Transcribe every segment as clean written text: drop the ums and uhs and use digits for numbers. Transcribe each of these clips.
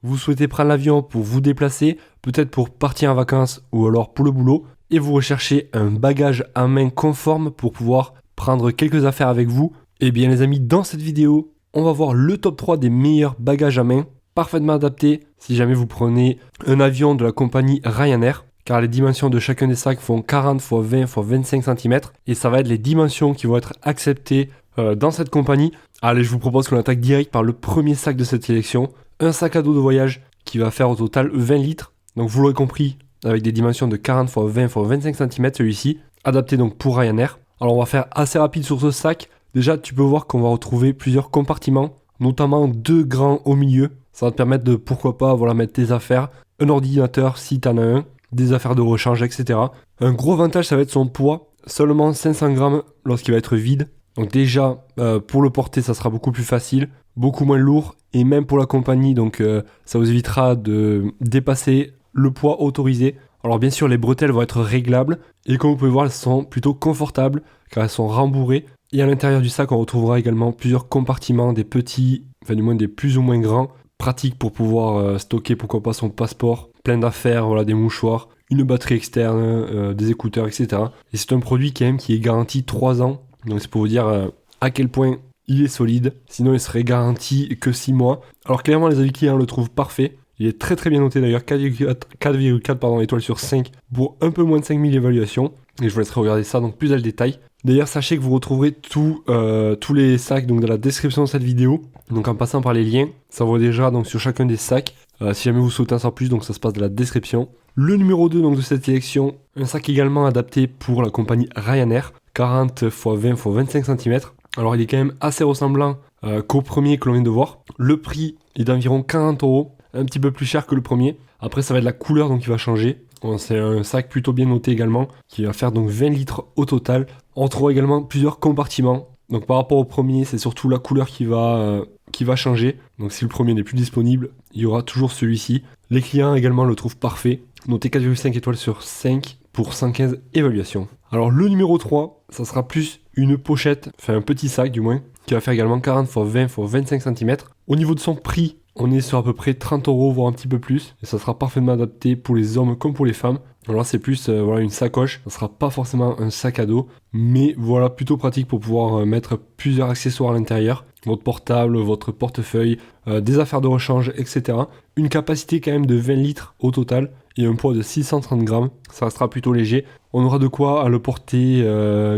vous souhaitez prendre l'avion pour vous déplacer, peut-être pour partir en vacances ou alors pour le boulot, et vous recherchez un bagage à main conforme pour pouvoir prendre quelques affaires avec vous, eh bien les amis, dans cette vidéo, on va voir le top 3 des meilleurs bagages à main, parfaitement adaptés si jamais vous prenez un avion de la compagnie Ryanair, car les dimensions de chacun des sacs font 40 x 20 x 25 cm, et ça va être les dimensions qui vont être acceptées dans cette compagnie. Allez, je vous propose qu'on attaque direct par le premier sac de cette sélection, un sac à dos de voyage qui va faire au total 20 litres, donc vous l'aurez compris, avec des dimensions de 40 x 20 x 25 cm celui-ci, adapté donc pour Ryanair. Alors on va faire assez rapide sur ce sac. Déjà tu peux voir qu'on va retrouver plusieurs compartiments, notamment 2 grands au milieu. Ça va te permettre de, pourquoi pas, voilà, mettre tes affaires, un ordinateur si tu en as un, des affaires de rechange, etc. Un gros avantage, ça va être son poids, seulement 500 grammes lorsqu'il va être vide. Donc déjà, pour le porter, ça sera beaucoup plus facile, beaucoup moins lourd, et même pour la compagnie, donc ça vous évitera de dépasser le poids autorisé. Alors bien sûr, les bretelles vont être réglables, et comme vous pouvez voir, elles sont plutôt confortables, car elles sont rembourrées. Et à l'intérieur du sac, on retrouvera également plusieurs compartiments, des petits, enfin du moins des plus ou moins grands, pratiques pour pouvoir stocker, pourquoi pas, son passeport, plein d'affaires, voilà, des mouchoirs, une batterie externe, des écouteurs, etc. Et c'est un produit quand même qui est garanti 3 ans, donc c'est pour vous dire à quel point il est solide, sinon il serait garanti que 6 mois. Alors clairement les avis clients le trouvent parfait, il est très bien noté d'ailleurs, 4,4 étoiles sur 5 pour un peu moins de 5000 évaluations, et je vous laisserai regarder ça donc plus dans le détail. D'ailleurs sachez que vous retrouverez tous les sacs donc dans la description de cette vidéo, donc en passant par les liens, ça vaut déjà donc sur chacun des sacs, si jamais vous souhaitez en savoir plus, donc ça se passe dans la description. Le numéro 2 donc de cette sélection, un sac également adapté pour la compagnie Ryanair, 40 x 20 x 25 cm. Alors il est quand même assez ressemblant qu'au premier que l'on vient de voir. Le prix est d'environ 40 €, un petit peu plus cher que le premier. Après ça va être la couleur donc qui va changer. Bon, c'est un sac plutôt bien noté également, qui va faire donc 20 litres au total. On trouvera également plusieurs compartiments. Donc par rapport au premier, c'est surtout la couleur qui va changer. Donc si le premier n'est plus disponible, il y aura toujours celui-ci. Les clients également le trouvent parfait. Noté 4,5 étoiles sur 5 pour 115 évaluations. Alors le numéro 3, ça sera plus une pochette, enfin un petit sac du moins, qui va faire également 40 x 20 x 25 cm. Au niveau de son prix, on est sur à peu près 30 €, voire un petit peu plus. Et ça sera parfaitement adapté pour les hommes comme pour les femmes. Alors là, c'est plus voilà, une sacoche. Ça sera pas forcément un sac à dos. Mais voilà, plutôt pratique pour pouvoir mettre plusieurs accessoires à l'intérieur. Votre portable, votre portefeuille, des affaires de rechange, etc. Une capacité quand même de 20 litres au total. Et un poids de 630 grammes. Ça restera plutôt léger. On aura de quoi à le porter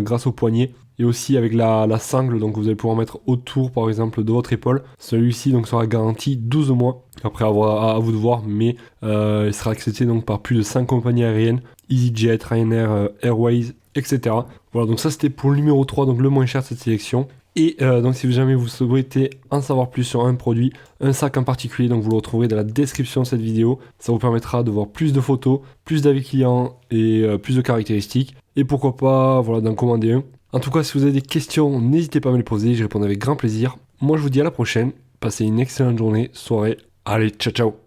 grâce au poignet. Et aussi avec la sangle, donc vous allez pouvoir mettre autour par exemple de votre épaule. Celui-ci donc sera garanti 12 mois. Après à vous de voir, mais il sera accepté donc par plus de 5 compagnies aériennes, EasyJet, Ryanair, Airways, etc. Voilà, donc ça c'était pour le numéro 3, donc le moins cher de cette sélection. Et donc si jamais vous souhaitez en savoir plus sur un produit, un sac en particulier, donc vous le retrouverez dans la description de cette vidéo. Ça vous permettra de voir plus de photos, plus d'avis clients et plus de caractéristiques. Et pourquoi pas voilà, d'en commander un. En tout cas, si vous avez des questions, n'hésitez pas à me les poser, j'y répondrai avec grand plaisir. Moi, je vous dis à la prochaine. Passez une excellente journée, soirée. Allez, ciao ciao.